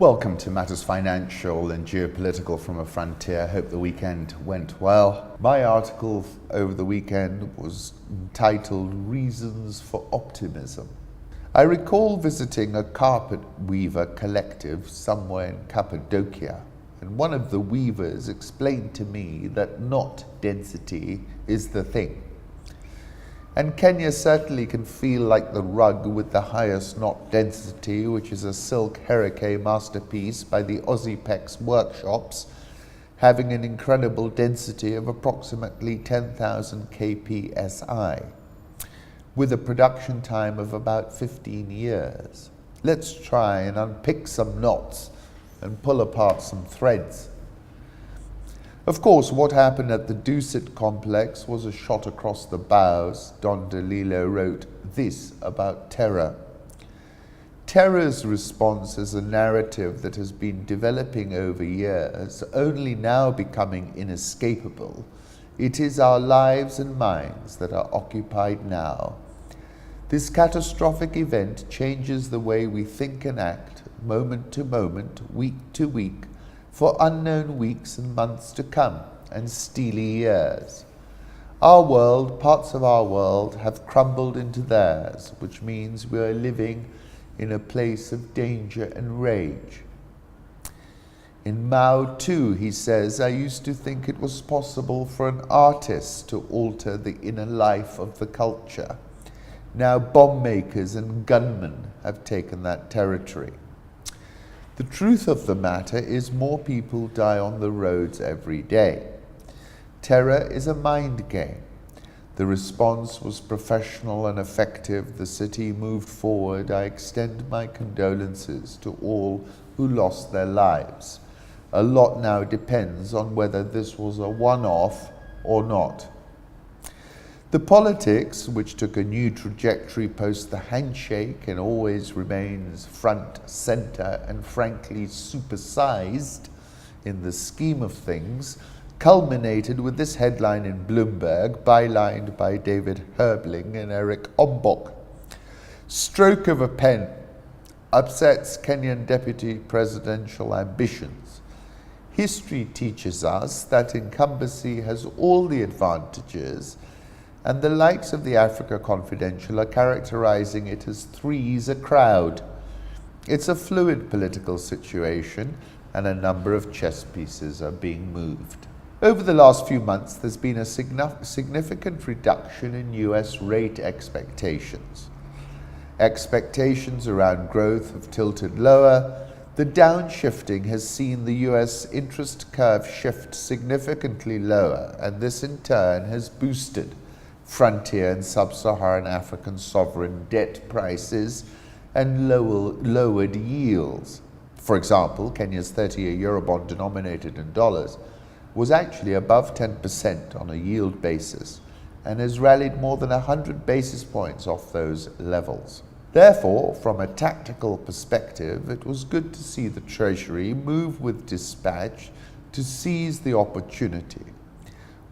Welcome to Matters Financial and Geopolitical from a Frontier. Hope the weekend went well. My article over the weekend was entitled Reasons for Optimism. I recall visiting a carpet weaver collective somewhere in Cappadocia, and one of the weavers explained to me that knot density is the thing. And Kenya certainly can feel like the rug with the highest knot density, which is a silk hurricane masterpiece by the Aussiepex workshops, having an incredible density of approximately 10,000 kpsi, with a production time of about 15 years. Let's try and unpick some knots and pull apart some threads. Of course, what happened at the Dusit complex was a shot across the bows. Don DeLillo wrote this about terror. Terror's response is a narrative that has been developing over years, only now becoming inescapable. It is our lives and minds that are occupied now. This catastrophic event changes the way we think and act, moment to moment, week to week, for unknown weeks and months to come, and steely years. Our world, parts of our world, have crumbled into theirs, which means we are living in a place of danger and rage. In Mao too, he says, I used to think it was possible for an artist to alter the inner life of the culture. Now bomb makers and gunmen have taken that territory. The truth of the matter is more people die on the roads every day. Terror is a mind game. The response was professional and effective. The city moved forward. I extend my condolences to all who lost their lives. A lot now depends on whether this was a one-off or not. The politics, which took a new trajectory post the handshake and always remains front, center, and frankly supersized in the scheme of things, culminated with this headline in Bloomberg, bylined by David Herbling and Eric Ombok. Stroke of a pen upsets Kenyan deputy presidential ambitions. History teaches us that incumbency has all the advantages, and the likes of the Africa Confidential are characterizing it as three's a crowd. It's a fluid political situation, and a number of chess pieces are being moved. Over the last few months, there's been a significant reduction in US rate expectations. Expectations around growth have tilted lower. The downshifting has seen the US interest curve shift significantly lower, and this in turn has boosted frontier and sub-Saharan African sovereign debt prices and lowered yields. For example, Kenya's 30-year Eurobond denominated in dollars was actually above 10% on a yield basis and has rallied more than 100 basis points off those levels. Therefore, from a tactical perspective, it was good to see the Treasury move with dispatch to seize the opportunity.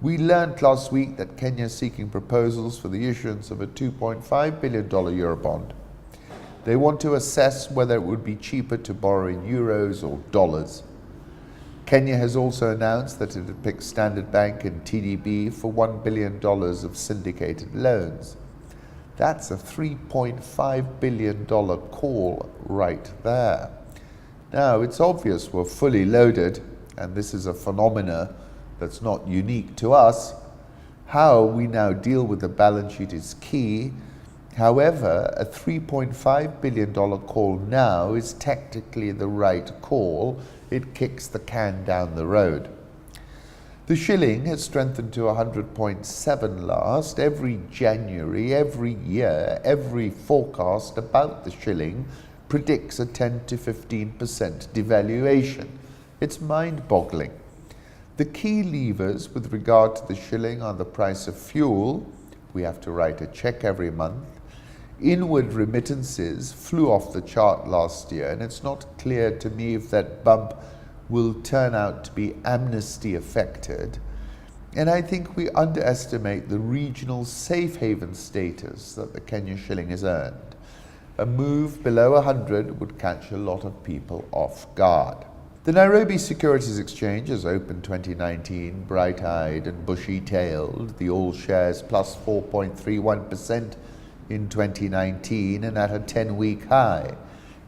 We learned last week that Kenya is seeking proposals for the issuance of a $2.5 billion Eurobond. They want to assess whether it would be cheaper to borrow in euros or dollars. Kenya has also announced that it had picked Standard Bank and TDB for $1 billion of syndicated loans. That's a $3.5 billion call right there. Now, it's obvious we're fully loaded, and this is a phenomena that's not unique to us. How we now deal with the balance sheet is key. However, a $3.5 billion call now is technically the right call. It kicks the can down the road. The shilling has strengthened to 100.7 last. Every January, every year, every forecast about the shilling predicts a 10 to 15% devaluation. It's mind-boggling. The key levers with regard to the shilling are the price of fuel. We have to write a check every month. Inward remittances flew off the chart last year, and it's not clear to me if that bump will turn out to be amnesty affected. And I think we underestimate the regional safe haven status that the Kenya shilling has earned. A move below 100 would catch a lot of people off guard. The Nairobi Securities Exchange has opened 2019 bright-eyed and bushy-tailed, the all shares plus 4.31% in 2019 and at a 10-week high,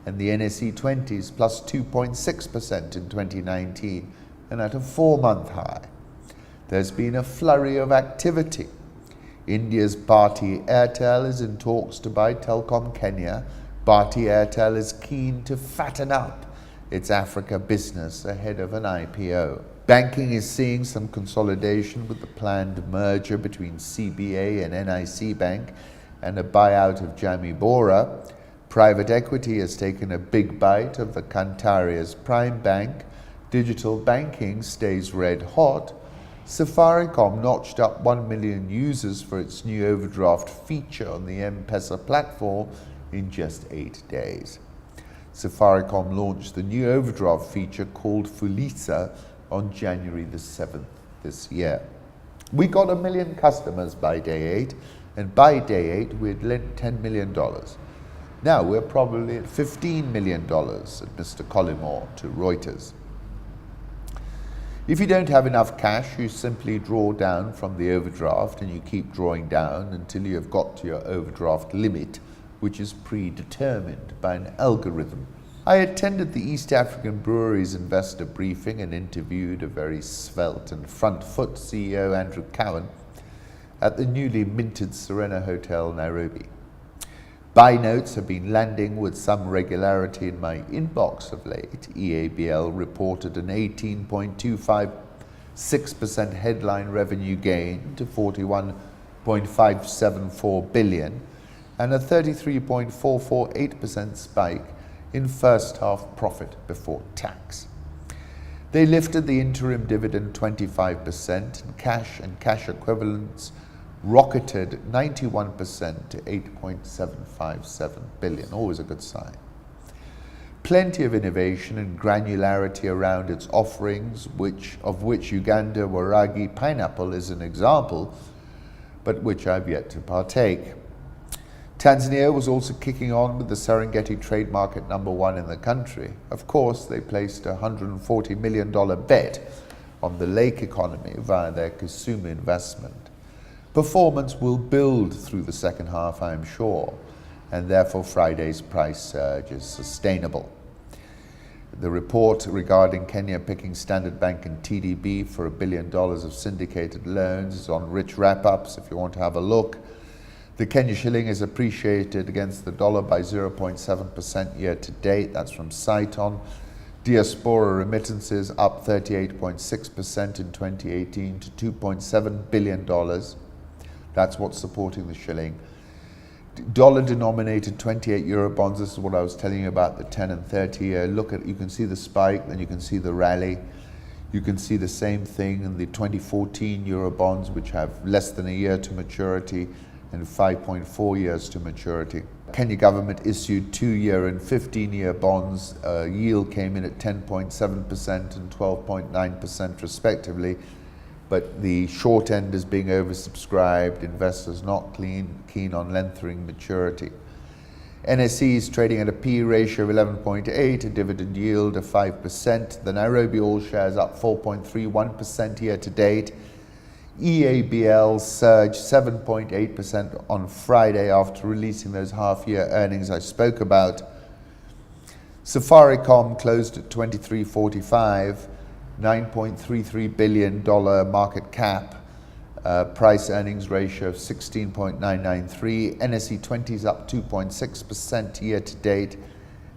and the NSE 20s plus 2.6% in 2019 and at a 4-month high. There's been a flurry of activity. India's Bharti Airtel is in talks to buy Telkom Kenya. Bharti Airtel is keen to fatten up its Africa business ahead of an IPO. Banking is seeing some consolidation with the planned merger between CBA and NIC Bank and a buyout of Jamii Bora. Private equity has taken a big bite of the Kantaria's Prime Bank. Digital banking stays red hot. Safaricom notched up 1 million users for its new overdraft feature on the M-Pesa platform in just 8 days. Safaricom launched the new overdraft feature called Fuliza on January the 7th this year. We got 1 million customers by day 8, and by day 8 we had lent $10 million. Now we're probably at $15 million, said Mr. Collymore to Reuters. If you don't have enough cash, you simply draw down from the overdraft and you keep drawing down until you have got to your overdraft limit, which is predetermined by an algorithm. I attended the East African Breweries investor briefing and interviewed a very svelte and front-foot CEO, Andrew Cowan, at the newly minted Serena Hotel, Nairobi. Buy notes have been landing with some regularity in my inbox of late. EABL reported an 18.256% headline revenue gain to 41.574 billion and a 33.448% spike in first half profit before tax. They lifted the interim dividend 25% and cash equivalents rocketed 91% to 8.757 billion, always a good sign. Plenty of innovation and granularity around its offerings, of which Uganda Waragi pineapple is an example, but which I've yet to partake. Tanzania was also kicking on with the Serengeti trade market #1 in the country. Of course, they placed a $140 million bet on the lake economy via their Kisumu investment. Performance will build through the second half, I am sure, and therefore Friday's price surge is sustainable. The report regarding Kenya picking Standard Bank and TDB for $1 billion of syndicated loans is on rich wrap-ups if you want to have a look. The Kenya Shilling is appreciated against the dollar by 0.7% year to date. That's from Saiton. Diaspora remittances up 38.6% in 2018 to $2.7 billion. That's what's supporting the shilling. Dollar-denominated 28 euro bonds, this is what I was telling you about, the 10 and 30 year. Look at, you can see the spike, then you can see the rally. You can see the same thing in the 2014 euro bonds, which have less than a year to maturity and 5.4 years to maturity. Kenya Government issued 2-year and 15-year bonds. Yield came in at 10.7% and 12.9% respectively. But the short end is being oversubscribed, investors not keen on lengthening maturity. NSE is trading at a P ratio of 11.8, a dividend yield of 5%. The Nairobi All Shares up 4.31% year to date. EABL surged 7.8% on Friday after releasing those half-year earnings I spoke about. Safaricom closed at 23.45. $9.33 billion market cap, price earnings ratio of 16.993. NSE 20s up 2.6% year to date.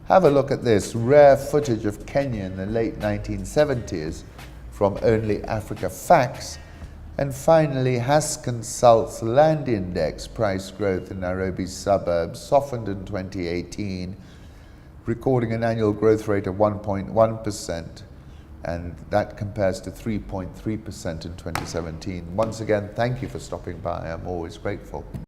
Have a look at this rare footage of Kenya in the late 1970s from Only Africa Facts. And finally, Hasconsult's land index price growth in Nairobi's suburbs softened in 2018, recording an annual growth rate of 1.1%. And that compares to 3.3% in 2017. Once again, thank you for stopping by. I'm always grateful.